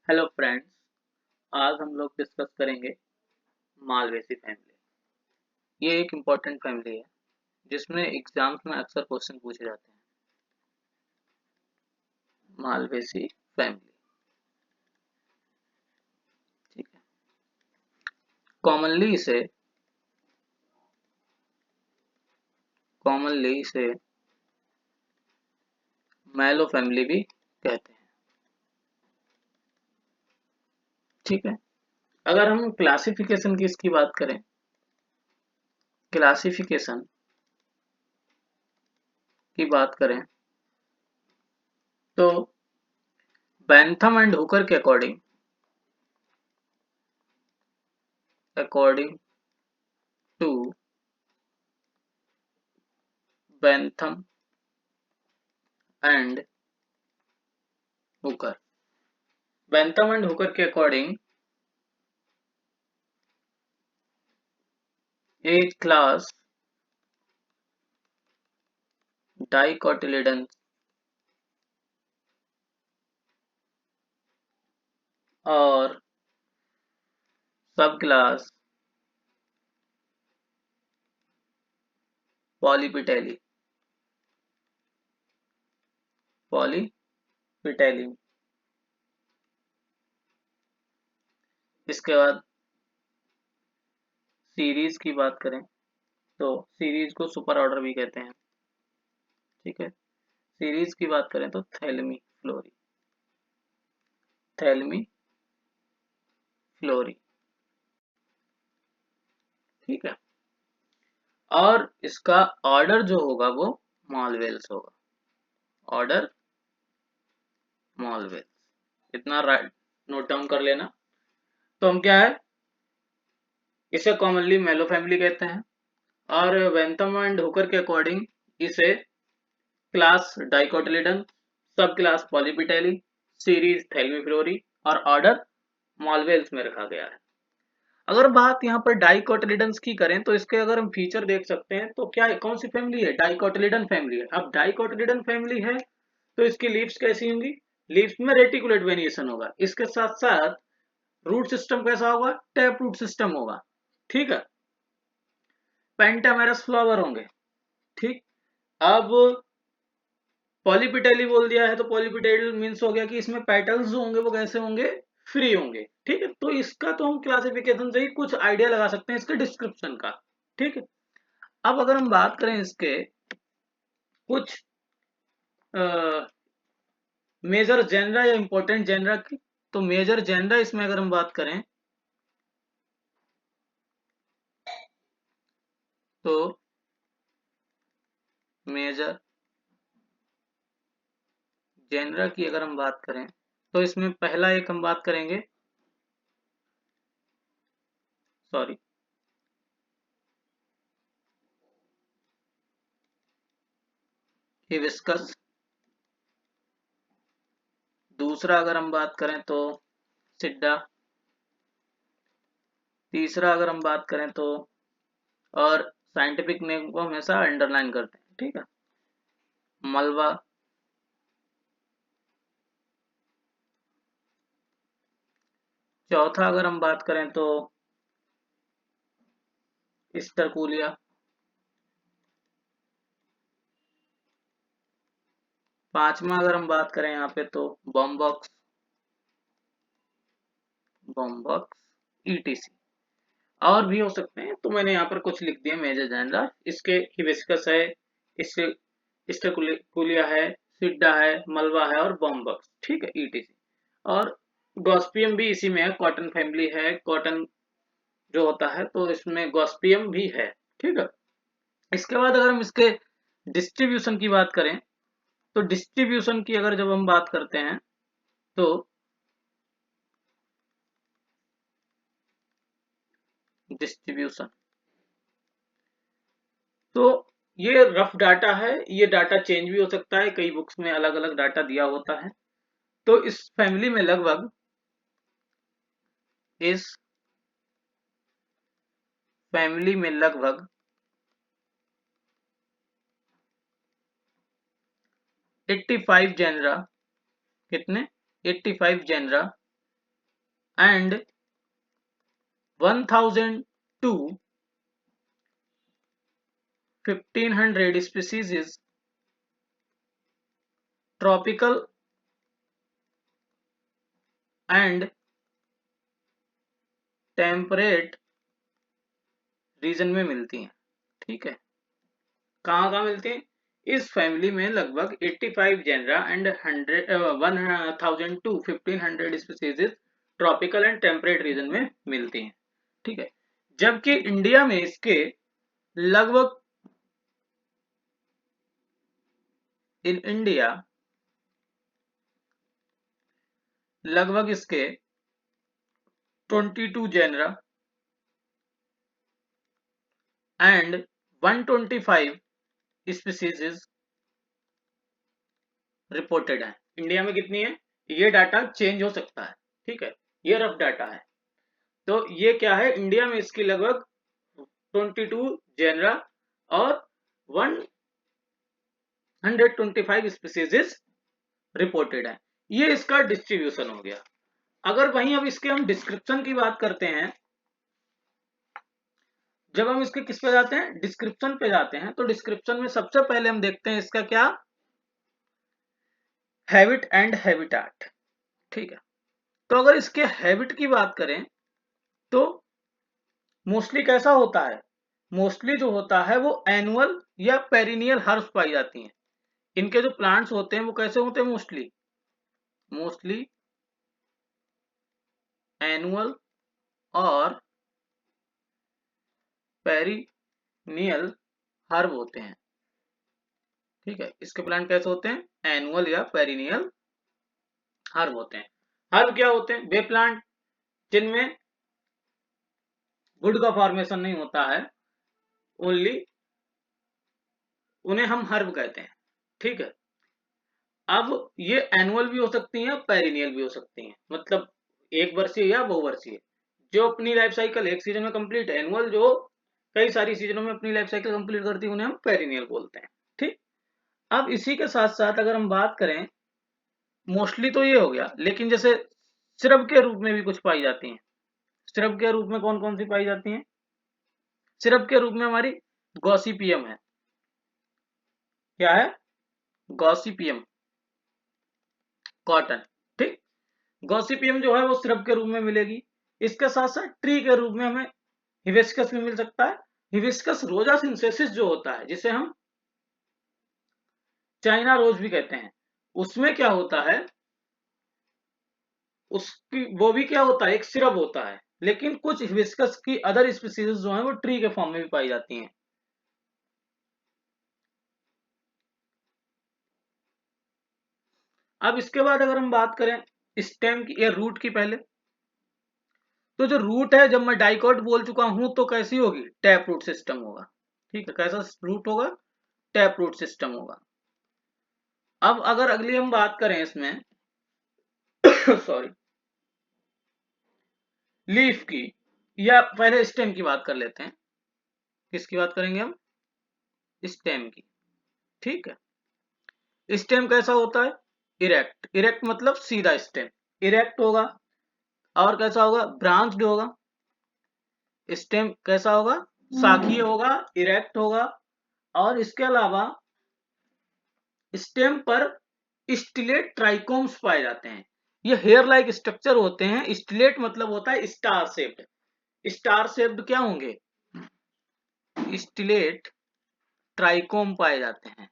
Hello friends. आज हम लोग डिस्कस करेंगे मालवेसी फैमिली। ये एक इम्पॉर्टेंट फैमिली है जिसमें एग्जाम्स में अक्सर क्वेश्चन पूछे जाते हैं। मालवेसी फैमिली, ठीक है। कॉमनली इसे मैलो फैमिली भी कहते हैं, ठीक है। अगर हम क्लासिफिकेशन की इसकी बात करें, क्लासिफिकेशन की बात करें तो बेंथम एंड हुकर के according to Bentham and Hooker के अकॉर्डिंग a class dicotyledons और सब क्लास पॉलीपिटेली पॉलीपिटेली इसके बाद सीरीज की बात करें तो सीरीज को सुपर ऑर्डर भी कहते हैं, ठीक है। सीरीज की बात करें तो थैलमी फ्लोरी, ठीक है। और इसका ऑर्डर जो होगा वो मॉलवेल्स होगा, ऑर्डर मॉलवेल्स। इतना राइट नोट डाउन कर लेना। तो हम क्या है, इसे कॉमनली मेलो फैमिली कहते हैं और वेंथम एंड हुकर के अकॉर्डिंग इसे क्लास डाइकोटिलिडन, सब क्लास पॉलीपिटेली, सीरीज थैलमीफ्लोरी और ऑर्डर मॉलवेल्स में रखा गया है। अगर बात यहाँ पर डाइकोटिलिडन्स की करें तो इसके अगर हम फीचर देख सकते हैं तो क्या है, कौन सी फैमिली है, डाइकोटिलिडन फैमिली है। अब डाइकोटिलिडन फैमिली है तो इसकी लीव्स कैसी होंगी, लीव्स में रेटिकुलेट वेरिएशन होगा। इसके साथ साथ रूट सिस्टम कैसा होगा, टैप रूट सिस्टम होगा, ठीक है। पेंटामेरस फ्लावर होंगे, ठीक। अब पॉलीपिटेली बोल दिया है तो पॉलीपिटेल मीन्स हो गया कि इसमें पेटल्स जो होंगे वो कैसे होंगे, फ्री होंगे, ठीक है। तो इसका तो हम क्लासिफिकेशन से ही कुछ आइडिया लगा सकते हैं इसके डिस्क्रिप्शन का, ठीक है। अब अगर हम बात करें इसके कुछ मेजर जेनरा या इंपॉर्टेंट जेनरा की, तो मेजर जेनरा इसमें अगर हम बात करें तो मेजर जेनरा की अगर हम बात करें तो इसमें पहला एक हम बात करेंगे, सॉरी, हिबिस्कस। दूसरा अगर हम बात करें तो सिड्डा। तीसरा अगर हम बात करें तो, और साइंटिफिक नेम को हमेशा अंडरलाइन करते हैं, ठीक है, मलबा। चौथा अगर हम बात करें तो स्टरकुलिया। पांचवा अगर हम बात करें यहाँ पे तो बॉम्बॉक्स ईटीसी। और भी हो सकते हैं तो मैंने यहाँ पर कुछ लिख दिया मेजर जनरल। इसके हिबिस्कस है, इसके स्टरकुलिया है, सिड्डा है, मलबा है और बॉम्बॉक्स, ठीक है, ईटीसी। और गॉस्पियम भी इसी में है, कॉटन फैमिली है, कॉटन जो होता है तो इसमें गॉस्पियम भी है, ठीक है। इसके बाद अगर हम इसके डिस्ट्रीब्यूशन की बात करें तो डिस्ट्रीब्यूशन की अगर जब हम बात करते हैं तो डिस्ट्रीब्यूशन, तो ये रफ डाटा है, ये डाटा चेंज भी हो सकता है, कई बुक्स में अलग अलग डाटा दिया होता है। तो इस फैमिली में लगभग 85 जेनरा, कितने, 85 genera and 1000 to 1500 species is tropical and temperate region में मिलती हैं। ठीक है, कहाँ कहाँ मिलती हैं? इस फैमिली में लगभग 85 genera and 1000 to 1500 species tropical and temperate region में मिलती हैं। ठीक है, जबकि इंडिया में इसके लगभग इन इंडिया लगभग इसके 22 जेनरा एंड 125 स्पीसीज रिपोर्टेड है। इंडिया में कितनी है ये डाटा चेंज हो सकता है। ठीक है, ये रफ डाटा है। तो ये क्या है, इंडिया में इसकी लगभग 22 जेनरा और 125 स्पीसीज रिपोर्टेड है। ये इसका डिस्ट्रीब्यूशन हो गया। अगर वहीं अब इसके हम डिस्क्रिप्शन की बात करते हैं, जब हम इसके किस पे जाते हैं, डिस्क्रिप्शन पे जाते हैं, तो डिस्क्रिप्शन में सबसे पहले हम देखते हैं इसका क्या, हैबिट एंड हैबिटाट। ठीक है, तो अगर इसके हैबिट की बात करें तो मोस्टली कैसा होता है, मोस्टली जो होता है वो एनुअल या पेरिनियल हर्ब्स पाई जाती हैं। इनके जो प्लांट्स होते हैं वो कैसे होते हैं, मोस्टली एनुअल और पेरिनियल हर्ब होते हैं। ठीक है, इसके प्लांट कैसे होते हैं, एनुअल या पेरिनियल हर्ब होते हैं। हर्ब क्या होते हैं, वे प्लांट जिनमें वुड का फॉर्मेशन नहीं होता है, ओनली उन्हें हम हर्ब कहते हैं। ठीक है, अब ये एनुअल भी हो सकती हैं, पेरिनियल भी हो सकती हैं, मतलब एक वर्षीय या बहुवर्षीय, जो अपनी लाइफ साइकिल एक सीजन में कंप्लीट, एनुअल जो कई सारी सीजनों में अपनी लाइफ साइकिल कंप्लीट करती है, उन्हें हम पेरिनियल बोलते हैं। ठीक, अब इसी के साथ साथ अगर हम बात करें, मोस्टली तो ये हो गया, लेकिन जैसे सिरप के रूप में भी कुछ पाई जाती हैं। सिरप के रूप में कौन कौन सी पाई जाती हैं, सिरप के रूप में हमारी गॉसिपियम है। क्या है, गॉसिपियम कॉटन। ठीक, गॉसिपियम जो है वो सिरप के रूप में मिलेगी। इसके साथ साथ ट्री के रूप में हमें हिबिस्कस भी मिल सकता है। हिबिस्कस रोजा सिंथेसिस जो होता है, जिसे हम चाइना रोज भी कहते हैं, उसमें क्या होता है, उसकी वो भी क्या होता है, एक सिरप होता है, लेकिन कुछ हिबिस्कस की अदर स्पीसीज जो है वो ट्री के फॉर्म में भी पाई जाती हैं। अब इसके बाद अगर हम बात करें स्टेम की या रूट की, पहले तो जो रूट है, जब मैं डाइकॉट बोल चुका हूं तो कैसी होगी, टैप रूट सिस्टम होगा। ठीक है, कैसा रूट होगा, टैप रूट सिस्टम होगा। अब अगर अगली हम बात करें इसमें सॉरी लीफ की, या पहले स्टेम की बात कर लेते हैं। किसकी बात करेंगे हम, स्टेम की। ठीक है, स्टेम कैसा होता है, इरेक्ट। इरेक्ट मतलब सीधा स्टेम इरेक्ट होगा। और कैसा होगा, ब्रांच्ड होगा। स्टेम कैसा होगा, शाखीय होगा, इरेक्ट होगा। और इसके अलावा स्टेम पर स्टिलेट ट्राइकोम्स पाए जाते हैं। ये हेयर लाइक स्ट्रक्चर होते हैं। स्टिलेट मतलब होता है स्टार शेप्ड। स्टार शेप्ड क्या होंगे, स्टिलेट ट्राइकोम पाए जाते हैं।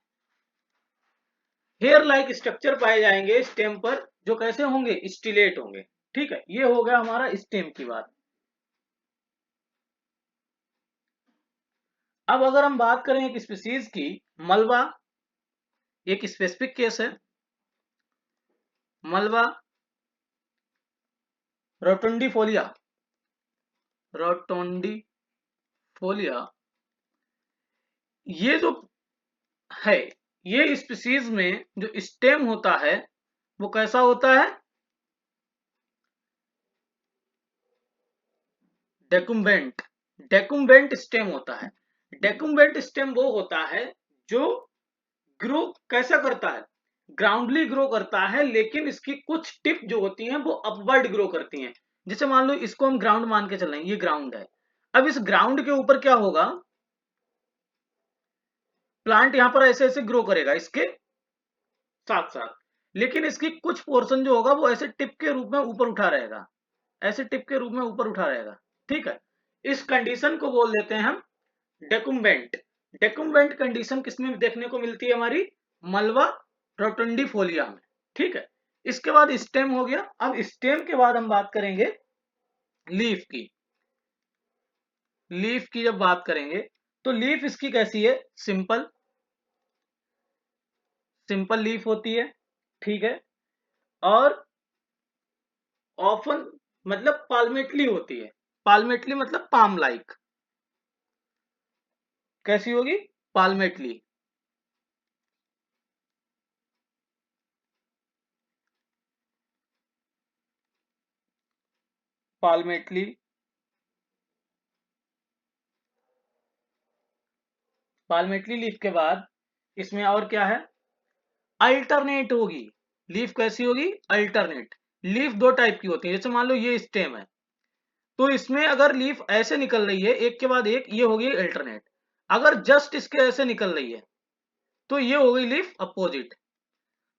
हेयर लाइक स्ट्रक्चर पाए जाएंगे स्टेम पर, जो कैसे होंगे, स्टिलेट होंगे। ठीक है, ये हो गया हमारा स्टेम की बात। अब अगर हम बात करें एक स्पीसीज की, मलबा एक स्पेसिफिक केस है। मलबा रोटुंडिफोलिया, रोटोंडिफोलिया, ये जो है, ये स्पीसीज में जो स्टेम होता है वो कैसा होता है, डेकुम्बेंट। डेकुम्बेंट स्टेम होता है। डेकुम्बेंट स्टेम वो होता है जो ग्रो कैसा करता है, ग्राउंडली ग्रो करता है, लेकिन इसकी कुछ टिप जो होती हैं वो अपवर्ड ग्रो करती हैं। जैसे मान लो इसको हम ग्राउंड मान के चल रहे हैं, ये ग्राउंड है। अब इस ग्राउंड के ऊपर क्या होगा, प्लांट यहां पर ऐसे ऐसे ग्रो करेगा इसके साथ साथ, लेकिन इसकी कुछ पोर्शन जो होगा वो ऐसे टिप के रूप में ऊपर उठा रहेगा, ऐसे टिप के रूप में ऊपर उठा रहेगा। ठीक है, इस कंडीशन को बोल देते हैं हम डेकुम्बेंट। डेकुम्बेंट कंडीशन किसमें देखने को मिलती है, हमारी मलवा रोटुंडिफोलिया में। ठीक है, इसके बाद स्टेम हो गया। अब स्टेम के बाद हम बात करेंगे लीफ की। लीफ की जब बात करेंगे तो लीफ इसकी कैसी है, सिंपल, सिंपल लीफ होती है। ठीक है, और ऑफन मतलब पाल्मेटली होती है। पाल्मेटली मतलब पाम लाइक, कैसी होगी, पाल्मेटली। पाल्मेटली, पाल्मेटली लीफ के बाद इसमें और क्या है, अल्टरनेट होगी। लीफ कैसी होगी, अल्टरनेट। लीफ दो टाइप की होती है, जैसे मान लो ये स्टेम है, तो इसमें अगर लीफ ऐसे निकल रही है एक के बाद एक, ये हो गई अल्टरनेट। अगर जस्ट इसके ऐसे निकल रही है तो ये हो गई लीफ अपोजिट।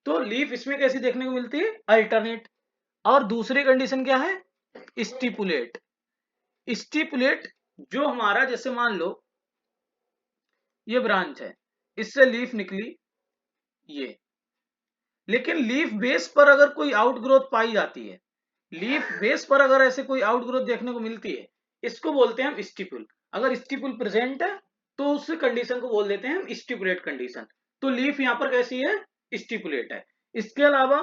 तो लीफ इसमें कैसी देखने को मिलती है, अल्टरनेट। और दूसरी कंडीशन क्या है, स्टिपुलेट। स्टिपुलेट जो हमारा, जैसे मान लो ये ब्रांच है, इससे लीफ निकली ये, लेकिन लीफ बेस पर अगर कोई आउटग्रोथ पाई जाती है, लीफ बेस पर अगर ऐसे कोई आउटग्रोथ देखने को मिलती है, इसको बोलते हैं हम स्टिपुल। अगर स्टिपुल प्रेजेंट है तो उस कंडीशन को बोल देते हैं हम स्टिपुलेट कंडीशन। तो लीफ यहां पर कैसी है, स्टिपुलेट है। इसके अलावा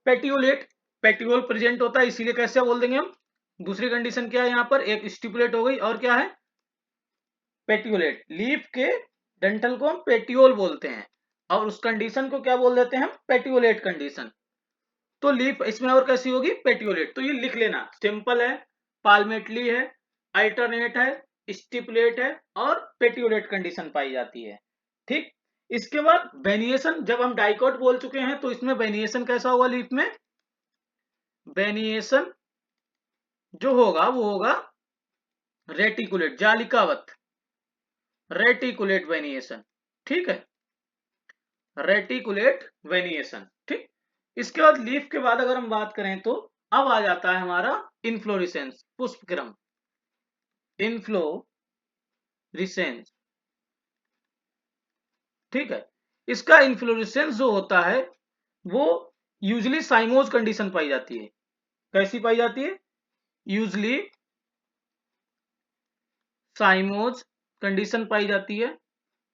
पेटियोलेट, पेटियोल प्रेजेंट होता है, इसीलिए कैसे बोल देंगे हम। दूसरी कंडीशन क्या है, यहाँ पर एक स्टिपुलेट हो गई और क्या है, पेटियोलेट। लीफ के डंठल को हम पेटियोल बोलते हैं और उस कंडीशन को क्या बोल देते हैं हम, पेटियोलेट कंडीशन। तो लीफ इसमें और कैसी होगी, पेटियोलेट। तो ये लिख लेना, सिंपल है, पाल्मेटली है, अल्टरनेट है, स्टिपुलेट है और पेटियोलेट कंडीशन पाई जाती है। ठीक, इसके बाद वेनिएशन, जब हम डाइकोट बोल चुके हैं तो इसमें वेनिएशन कैसा होगा लीफ में, वेनिएशन जो होगा वो होगा रेटिकुलेट, जालिकावत, रेटिकुलेट वेनिएशन। ठीक है, रेटिकुलेट वेनिएशन। ठीक, इसके बाद लीफ के बाद अगर हम बात करें तो अब आ जाता है हमारा इनफ्लोरेसेंस, पुष्पक्रम, इनफ्लोरेसेंस। ठीक है, इसका इन्फ्लोरेसेंस जो होता है वो यूजली साइमोज कंडीशन पाई जाती है। कैसी पाई जाती है, यूजली साइमोज कंडीशन पाई जाती है,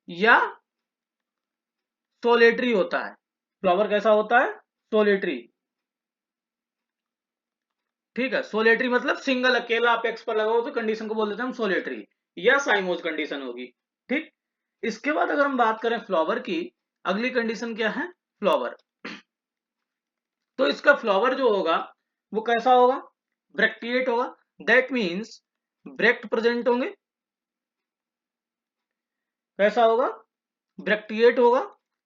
या सोलेटरी होता है। फ्लावर कैसा होता है, सोलेटरी। ठीक है, सोलेटरी मतलब सिंगल, अकेला अपेक्स पर लगा हो तो कंडीशन को बोल देते हैं हम सोलेटरी, या साइमोज कंडीशन होगी। ठीक, इसके बाद अगर हम बात करें फ्लावर की, अगली कंडीशन क्या है, फ्लावर। तो इसका फ्लावर जो होगा वो कैसा होगा, ब्रैक्टिएट होगा। दैट मीन्स ब्रैक्ट प्रेजेंट होंगे। कैसा होगा, ब्रैक्टिएट होगा।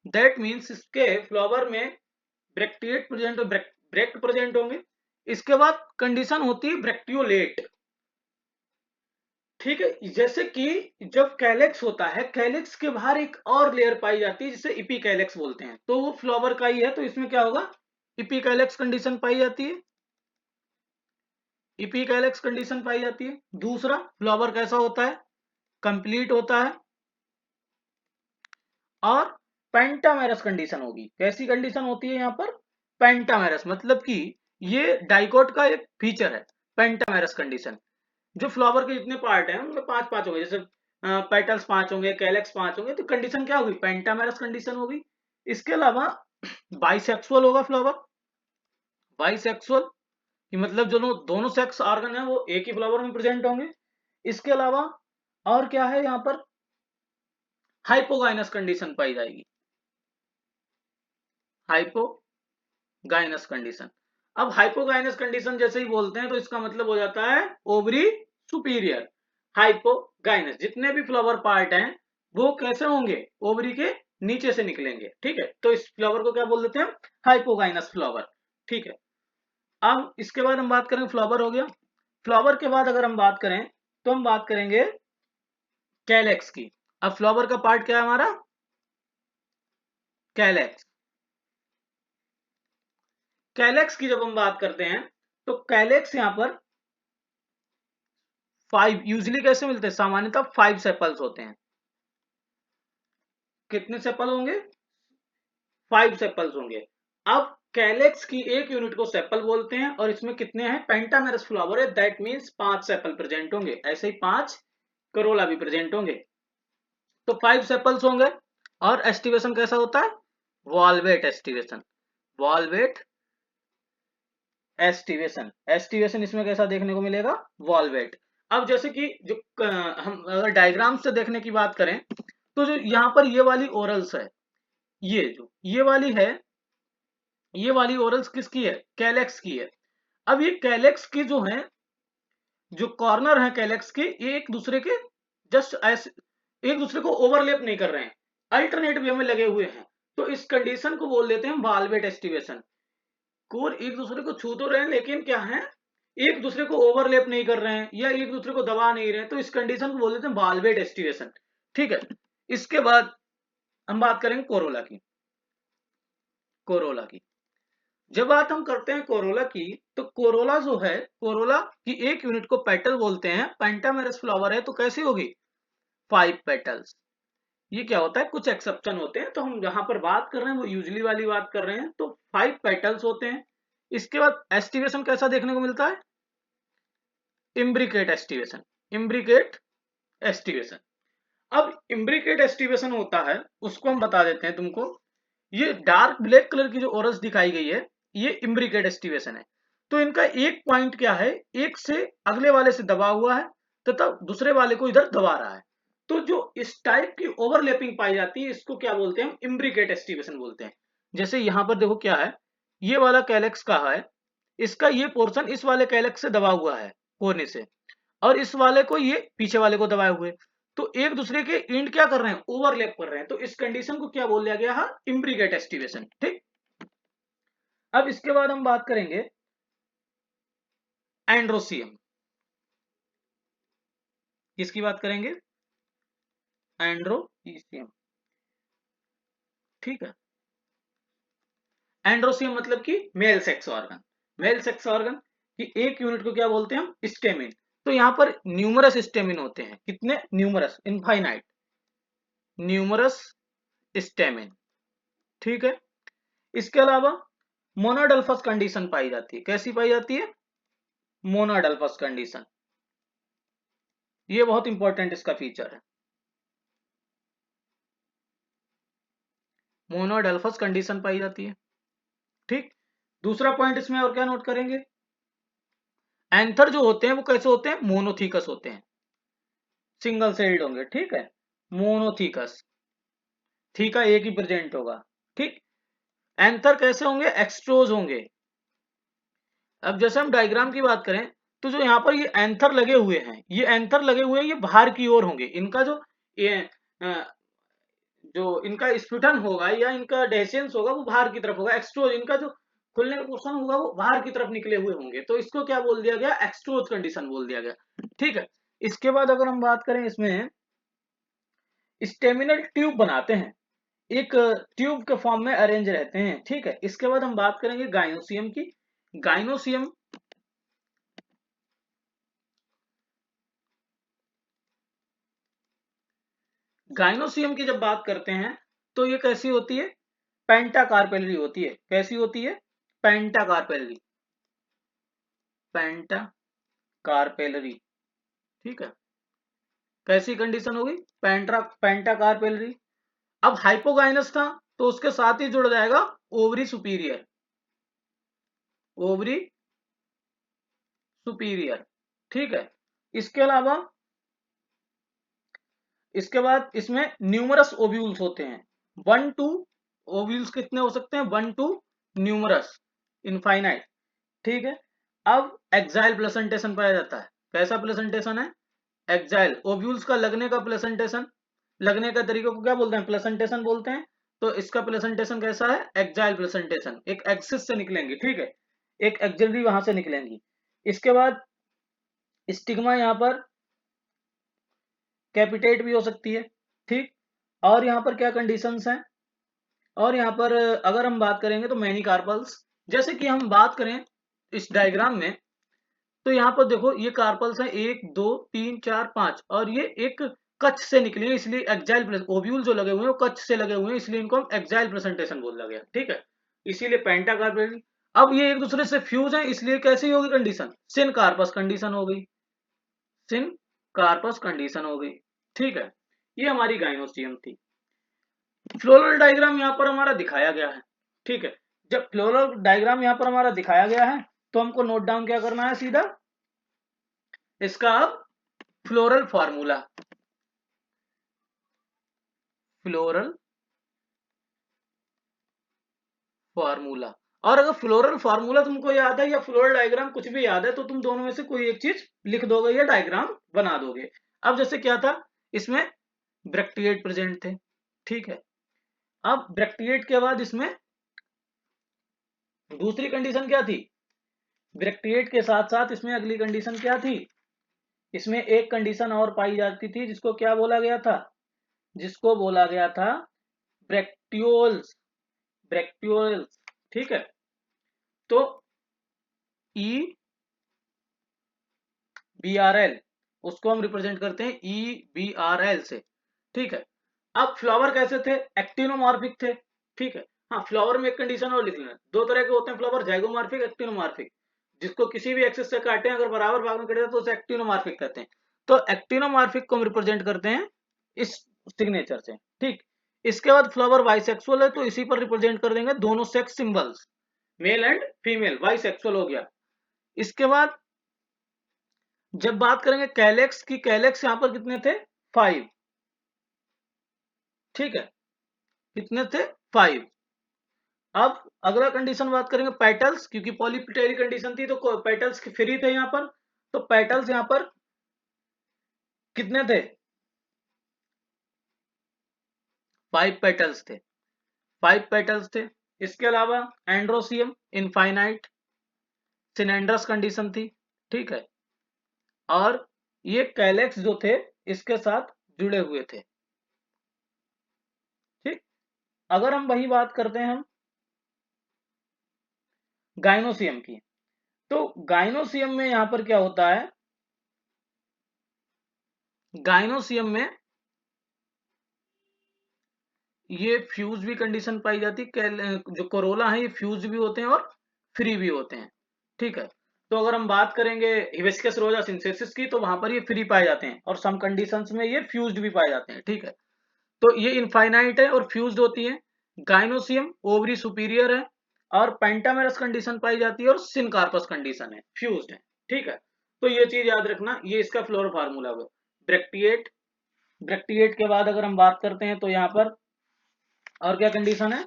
दैट मीन्स इसके फ्लावर में ब्रैक्टिएट प्रेजेंट, ब्रैक्ट प्रेजेंट होंगे। इसके बाद कंडीशन होती है ब्रैक्टियोलेट। ठीक है, जैसे कि जब कैलेक्स होता है, कैलेक्स के बाहर एक और लेयर पाई जाती है जिसे इपीकैलेक्स बोलते हैं, तो वो फ्लावर का ही है, तो इसमें क्या होगा, इपीकैलेक्स कंडीशन पाई जाती है, इपीकैलेक्स कंडीशन पाई जाती है। दूसरा, फ्लावर कैसा होता है, कंप्लीट होता है। और पेंटामेरस कंडीशन होगी। कैसी कंडीशन होती है यहाँ पर, पेंटामेरस, मतलब कि ये डाइकोट का एक फीचर है, पेंटामेरस कंडीशन। जो फ्लावर के जितने पार्ट हैं उनमें पांच पांच होंगे, जैसे पेटल्स पांच होंगे, कैलेक्स पांच होंगे, तो कंडीशन क्या होगी, पेंटामेरस कंडीशन होगी। इसके अलावा बाइसेक्सुअल होगा फ्लावर, बाइसेक्सुअल कि मतलब जो दोनों सेक्स ऑर्गन है वो एक ही फ्लावर में प्रेजेंट होंगे। इसके अलावा और क्या है यहाँ पर, हाइपोगाइनस कंडीशन पाई जाएगी, हाइपोगाइनस कंडीशन। अब हाइपोगाइनस कंडीशन जैसे ही बोलते हैं तो इसका मतलब हो जाता है ओवरी सुपीरियर। हाइपोगाइनस, जितने भी फ्लावर पार्ट हैं वो कैसे होंगे, ओवरी के नीचे से निकलेंगे। ठीक है, तो इस फ्लावर को क्या बोल देते हैं, हाइपोगाइनस फ्लावर। ठीक है। अब इसके बाद हम बात करेंगे, फ्लावर हो गया। फ्लावर के बाद अगर हम बात करें तो हम बात करेंगे कैलेक्स की। अब फ्लावर का पार्ट क्या है हमारा, कैलेक्स। कैलेक्स की जब हम बात करते हैं तो कैलेक्स यहां पर 5 यूजली कैसे मिलते हैं, सामान्यतः 5 सेपल्स होते हैं। कितने सेपल होंगे, 5 सेपल्स होंगे। अब कैलेक्स की एक यूनिट को सेपल बोलते हैं और इसमें कितने हैं, पेंटामेरस फ्लावर है, दैट मींस 5 सेपल प्रेजेंट होंगे। ऐसे ही 5 करोला भी प्रेजेंट होंगे, तो 5 सेपल्स होंगे। और एस्टिवेशन कैसा होता है, valvate aestivation, valvate aestivation. Aestivation इसमें कैसा देखने को मिलेगा, वॉल्वेट। अब जैसे कि जो हम अगर डायग्राम से देखने की बात करें तो जो यहाँ पर ये वाली ओरल्स है, ये जो ये वाली है, ये वाली ओरल्स किसकी है, कैलेक्स की है। अब ये कैलेक्स की जो है, जो कॉर्नर है कैलेक्स के, ये एक दूसरे के जस्ट ऐसे एक दूसरे को ओवरलैप नहीं कर रहे हैं, अल्टरनेट वे में लगे हुए हैं। तो इस कंडीशन को बोल देते हैं वॉल्वेट एस्टिवेशन। कोर एक दूसरे को छू तो रहे हैं लेकिन क्या है, एक दूसरे को ओवरलैप नहीं कर रहे हैं या एक दूसरे को दबा नहीं रहे हैं, तो इस कंडीशन को बोल देते हैं वॉल्वेट एस्टिवेशन। ठीक है। इसके बाद हम बात करेंगे कोरोला की। कोरोला की जब बात हम करते हैं कोरोला की, तो कोरोला जो है, कोरोला की एक यूनिट को पेटल बोलते हैं। पेंटामेरस फ्लावर है तो कैसी होगी, 5 पेटल्स। ये क्या होता है, कुछ एक्सेप्शन होते हैं, तो हम जहां पर बात कर रहे हैं वो यूजली वाली बात कर रहे हैं, तो 5 पेटल्स होते हैं। इसके बाद एस्टिवेशन कैसा देखने को मिलता है, इम्ब्रिकेट एस्टिवेशन, इम्ब्रिकेट एस्टिवेशन। अब इम्ब्रिकेट एस्टिवेशन होता है, उसको हम बता देते हैं तुमको। ये डार्क ब्लैक कलर की जो ओरस दिखाई गई है, ये इम्ब्रिकेट एस्टिवेशन है। तो इनका एक पॉइंट क्या है, एक से अगले वाले से दबा हुआ है तथा दूसरे वाले को इधर दबा रहा है। तो जो इस टाइप की ओवरलैपिंग पाई जाती है, इसको क्या बोलते हैं, इम्ब्रिकेट एस्टिवेशन बोलते हैं। जैसे यहां पर देखो क्या है, ये वाला कैलेक्स का है, इसका ये पोर्शन इस वाले कैलेक्स से दबा हुआ है कोने से, और इस वाले को ये पीछे वाले को दबाए हुए, तो एक दूसरे के एंड क्या कर रहे हैं, ओवरलैप कर रहे हैं। तो इस कंडीशन को क्या बोल दिया गया है, इम्ब्रिकेट एस्टिवेशन। ठीक। अब इसके बाद हम बात करेंगे एंड्रोसियम। किसकी बात करेंगे, एंड्रोसियम। ठीक है। एंड्रोसियम मतलब कि male sex organ. Male sex organ की एक यूनिट को क्या बोलते हैं हम, स्टेमिन। तो यहां पर न्यूमरस स्टेमिन होते हैं, कितने, न्यूमरस, इनफाइनाइट, न्यूमरस स्टेमिन। ठीक है। इसके अलावा मोनाडल्फस कंडीशन पाई जाती है। कैसी पाई जाती है, मोनाडल्फस कंडीशन। ये बहुत इंपॉर्टेंट इसका फीचर है, मोनाडल्फस कंडीशन पाई जाती है। ठीक। दूसरा पॉइंट इसमें और क्या नोट करेंगे, एंथर जो होते हैं वो कैसे होते हैं, मोनोथीकस होते हैं, सिंगल सेल्ड होंगे। ठीक है, मोनोथीकस, थीका एक ही प्रेजेंट होगा। ठीक। एंथर कैसे होंगे, एक्सट्रोज होंगे। अब जैसे हम डायग्राम की बात करें तो जो यहाँ पर ये एंथर लगे हुए हैं, ये एंथर लगे हुए हैं, ये बाहर की ओर होंगे। इनका जो ये जो इनका स्फुटन होगा या इनका डेसेंस होगा वो बाहर की तरफ होगा। एक्सट्रोज, इनका जो खुलने का पोर्शन होगा वो बाहर की तरफ निकले हुए होंगे, तो इसको क्या बोल दिया गया, एक्सट्रोज कंडीशन बोल दिया गया। ठीक है। इसके बाद अगर हम बात करें, इसमें स्टेमिनल ट्यूब बनाते हैं, एक ट्यूब के फॉर्म में अरेंज रहते हैं। ठीक है। इसके बाद हम बात करेंगे गाइनोसियम की। गाइनोसियम गाइनोसियम की जब बात करते हैं तो ये कैसी होती है, पेंटाकार्पेलरी होती है। कैसी होती है, पेंटाकार्पेलरी, पेंटाकार्पेलरी। ठीक है। कैसी कंडीशन होगी, पेंटाकार्पेलरी। अब हाइपोगाइनस था तो उसके साथ ही जुड़ जाएगा ओवरी सुपीरियर, ओवरी सुपीरियर। ठीक है। इसके अलावा इसके बाद इसमें न्यूमरस ओव्यूल्स होते हैं, 1 to, ओव्यूल्स कितने हो सकते हैं, 1 to न्यूमरस, इनफाइनाइट। ठीक है। अब एक्साइल प्लेसेंटेशन पाया जाता है। कैसा प्लेसेंटेशन है, एक्साइल, ओव्यूल्स का लगने का प्लेसेंटेशन, लगने का तरीके को क्या बोलते हैं, प्लेसेंटेशन बोलते हैं। तो इसका प्लेसेंटेशन कैसा है, एक्साइल प्लेसेंटेशन, एक एक्सिस से निकलेंगे। ठीक है। एक एक्सिलरी वहां से निकलेंगी। इसके बाद स्टिग्मा यहाँ पर कैपिटेट भी हो सकती है, ठीक। और यहाँ पर क्या कंडीशंस हैं, और यहाँ पर अगर हम बात करेंगे तो मैनी कार्पल्स, जैसे कि हम बात करें इस डायग्राम में, तो यहाँ पर देखो ये कार्पल्स हैं 1 2 3 4 5, और ये एक कच्छ से निकली है, इसलिए एक्साइल ओव्यूल जो लगे हुए हैं वो कच्छ से लगे हुए हैं, इसलिए इनको हम एक्साइल प्रेजेंटेशन बोला गया, ठीक है। इसीलिए पेंटाकार्पल। अब ये एक दूसरे से फ्यूज है, इसलिए कैसी होगी कंडीशन, सिन कार्पस कंडीशन हो गई, सिन कार्पस कंडीशन हो गई, ठीक है। ये हमारी गाइनोस्टियम थी। फ्लोरल डायग्राम यहाँ पर हमारा दिखाया गया है, ठीक है। जब फ्लोरल डायग्राम यहाँ पर हमारा दिखाया गया है तो हमको नोट डाउन क्या करना है, सीधा इसका अब फ्लोरल फार्मूला, फ्लोरल फार्मूला। और अगर फ्लोरल फार्मूला तुमको याद है या फ्लोरल डायग्राम कुछ भी याद है तो तुम दोनों में से कोई एक चीज लिख दोगे या डायग्राम बना दोगे। अब जैसे क्या था, इसमें ब्रैक्टिएट प्रेजेंट थे, ठीक है। अब ब्रैक्टिएट के बाद इसमें दूसरी कंडीशन क्या थी, ब्रैक्टिएट के साथ साथ इसमें अगली कंडीशन क्या थी, इसमें एक कंडीशन और पाई जाती थी जिसको क्या बोला गया था, जिसको बोला गया था ब्रैक्टियोल्स, ब्रैक्टियोल्स, ठीक है। तो ई बी आर एल, उसको हम रिप्रेजेंट करते हैं ई बी आर एल से, ठीक है। अब फ्लावर कैसे थे, एक्टिनोमॉर्फिक थे, ठीक है। हाँ, फ्लावर में एक कंडीशन और लिख लेना, दो तरह के होते हैं फ्लावर, जाइगोमॉर्फिक, एक्टिनोमॉर्फिक। जिसको किसी भी एक्सिस से काटे अगर बराबर भाग में कटे तो उसे एक्टिनोमॉर्फिक कहते हैं। तो एक्टिनोमॉर्फिक को हम रिप्रेजेंट करते हैं इस सिग्नेचर से, ठीक। इसके बाद फ्लावर बाइसेक्सुअल है तो इसी पर रिप्रेजेंट कर देंगे दोनों sex symbols, male and female, bisexual हो गया। इसके बाद जब बात करेंगे कैलेक्स की, कैलेक्स यहां पर कितने थे, 5, ठीक है, कितने थे, 5। अब अगला कंडीशन बात करेंगे पेटल्स, क्योंकि पॉलीपिटेरी कंडीशन थी तो पेटल्स फ्री थे यहाँ पर, तो पेटल्स यहाँ पर कितने थे, 5 पेटल्स थे, 5 पेटल्स थे। इसके अलावा एंड्रोसियम इनफाइनाइट सिनेंड्रस कंडीशन थी, ठीक है। और ये कैलेक्स जो थे इसके साथ जुड़े हुए थे, ठीक। अगर हम वही बात करते हैं हम गाइनोसियम की, तो गाइनोसियम में यहां पर क्या होता है, गाइनोसियम में ये फ्यूज भी कंडीशन पाई जाती है, जो कोरोला है ये फ्यूज भी होते हैं और फ्री भी होते हैं, ठीक है। तो अगर हम बात करेंगे हिबिस्कस रोजा सिंथेसिस की तो वहां पर ये फ्री पाए जाते हैं और सम कंडीशंस में ये फ्यूज्ड भी पाए जाते हैं, ठीक है। तो ये इनफाइनाइट है और फ्यूज्ड होती है। गाइनोसियम ओवरी सुपीरियर है और पेंटामेरस कंडीशन पाई जाती है और सिनकार्पस कंडीशन है, फ्यूज्ड है, ठीक है। तो ये चीज याद रखना, ये इसका फ्लोर फार्मूला हुआ। ब्रैक्टिएट, ब्रैक्टिएट के बाद अगर हम बात करते हैं तो यहाँ पर और क्या कंडीशन है,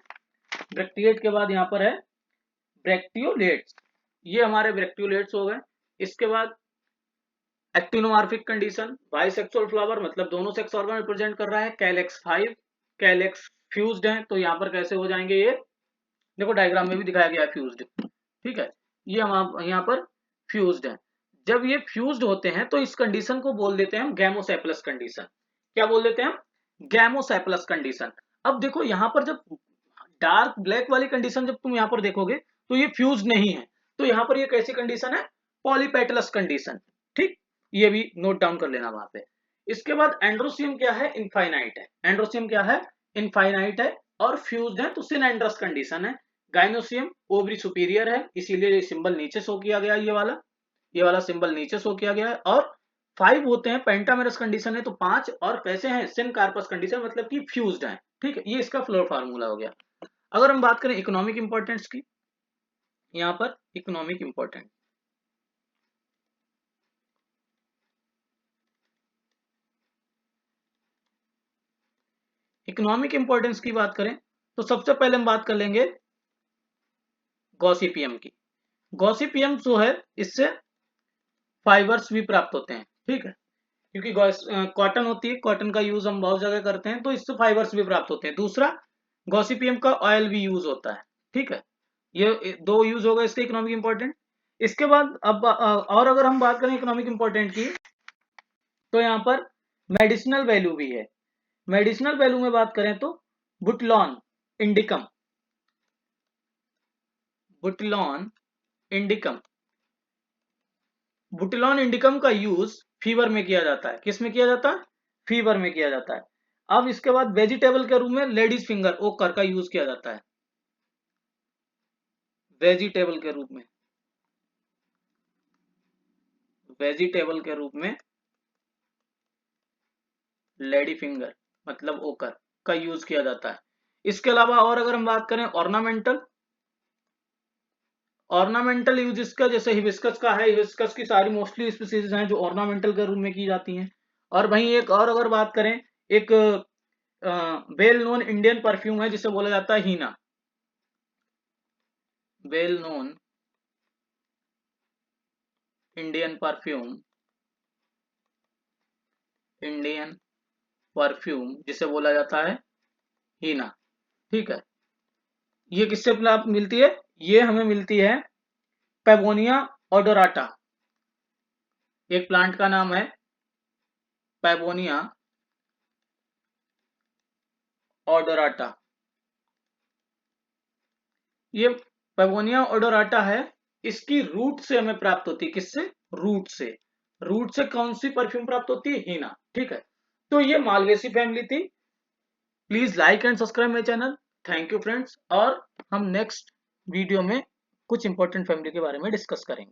ब्रैक्टिएट के बाद यहाँ पर है ब्रैक्टियोलेट्स, ये हमारे ब्रैक्टियोलेट्स हो गए। इसके बाद एक्टिनोमॉर्फिक कंडीशन, बाइसेक्सुअल फ्लावर मतलब दोनों सेक्स ऑर्गन रिप्रेजेंट कर रहा है, कैलेक्स 5, कैलेक्स फ्यूज्ड है, तो यहाँ पर कैसे हो जाएंगे ये, देखो डायग्राम में भी दिखाया गया है फ्यूज्ड, ठीक है। ये हम यहाँ पर फ्यूज्ड है। जब ये फ्यूज्ड होते हैं तो इस कंडीशन को बोल देते हैं हम गैमोसेप्लस कंडीशन। क्या बोल देते हैं हम, गैमोसेप्लस कंडीशन। अब देखो यहाँ पर जब डार्क ब्लैक वाली कंडीशन जब तुम यहाँ पर देखोगे तो ये फ्यूज नहीं है, तो यहाँ पर ये कैसी कंडीशन है, पॉलीपेटलस कंडीशन, ठीक। ये भी नोट डाउन कर लेना वहां पे। इसके बाद एंड्रोसियम क्या है, इनफाइनाइट है, एंड्रोसियम क्या है, इनफाइनाइट है और फ्यूज्ड है तो सिनेंड्रस कंडीशन है। गाइनोसियम ओवरी सुपीरियर है, इसीलिए ये सिंबल नीचे शो किया गया, ये वाला सिंबल नीचे शो किया गया है। और 5 होते हैं, पेंटामेरस कंडीशन है तो 5, और कैसे हैं, सिन कार्पस कंडीशन मतलब कि फ्यूज्ड है, ठीक है। ये इसका फ्लोर फार्मूला हो गया। अगर हम बात करें इकोनॉमिक इंपॉर्टेंस की, यहाँ पर इकोनॉमिक इंपॉर्टेंस, इकोनॉमिक इंपॉर्टेंस की बात करें तो सबसे पहले हम बात कर लेंगे गॉसिपियम की। गॉसिपियम जो है इससे फाइबर्स भी प्राप्त होते हैं, ठीक है, क्योंकि कॉटन होती है, कॉटन का यूज हम बहुत जगह करते हैं तो इससे फाइबर्स भी प्राप्त होते हैं। दूसरा, गॉसिपियम का ऑयल भी यूज होता है, ठीक है। ये दो यूज होगा इसके इकोनॉमिक इंपॉर्टेंट। इसके बाद अब और अगर हम बात करें इकोनॉमिक इंपॉर्टेंट की, तो यहाँ पर मेडिसिनल वैल्यू भी है। मेडिसिनल वैल्यू में बात करें तो बुटलॉन इंडिकम, बुटलॉन इंडिकम, बुटलॉन इंडिकम का यूज फीवर में किया जाता है। किस में किया जाता है? फीवर में किया जाता है। अब इसके बाद वेजिटेबल के रूप में लेडीज फिंगर ओकर का यूज किया जाता है, वेजिटेबल के रूप में, वेजिटेबल के रूप में लेडी फिंगर मतलब ओकर का यूज किया जाता है। इसके अलावा और अगर हम बात करें ऑर्नामेंटल, ऑर्नामेंटल यूज इसका जैसे हिबिस्कस का है, हिबिस्कस की सारी मोस्टली स्पीसीज हैं जो ऑर्नामेंटल के रूप में की जाती हैं। और वहीं एक और अगर बात करें, एक वेल नोन इंडियन परफ्यूम है जिसे बोला जाता है hina, well known Indian perfume, Indian perfume जिसे बोला जाता है हीना। ठीक है, ये किससे मिलती है? ये हमें मिलती है पेगोनिया ओडोराटा, एक प्लांट का नाम है पेगोनिया ओडोराटा। ये पेगोनिया ओडोराटा है, इसकी रूट से हमें प्राप्त होती है। किससे? रूट से। रूट से कौन सी परफ्यूम प्राप्त होती है? हीना। ठीक है, तो ये मालवेसी फैमिली थी। Please like and subscribe my channel. Thank you friends, और हम नेक्स्ट वीडियो में कुछ इंपॉर्टेंट फैमिली के बारे में डिस्कस करेंगे।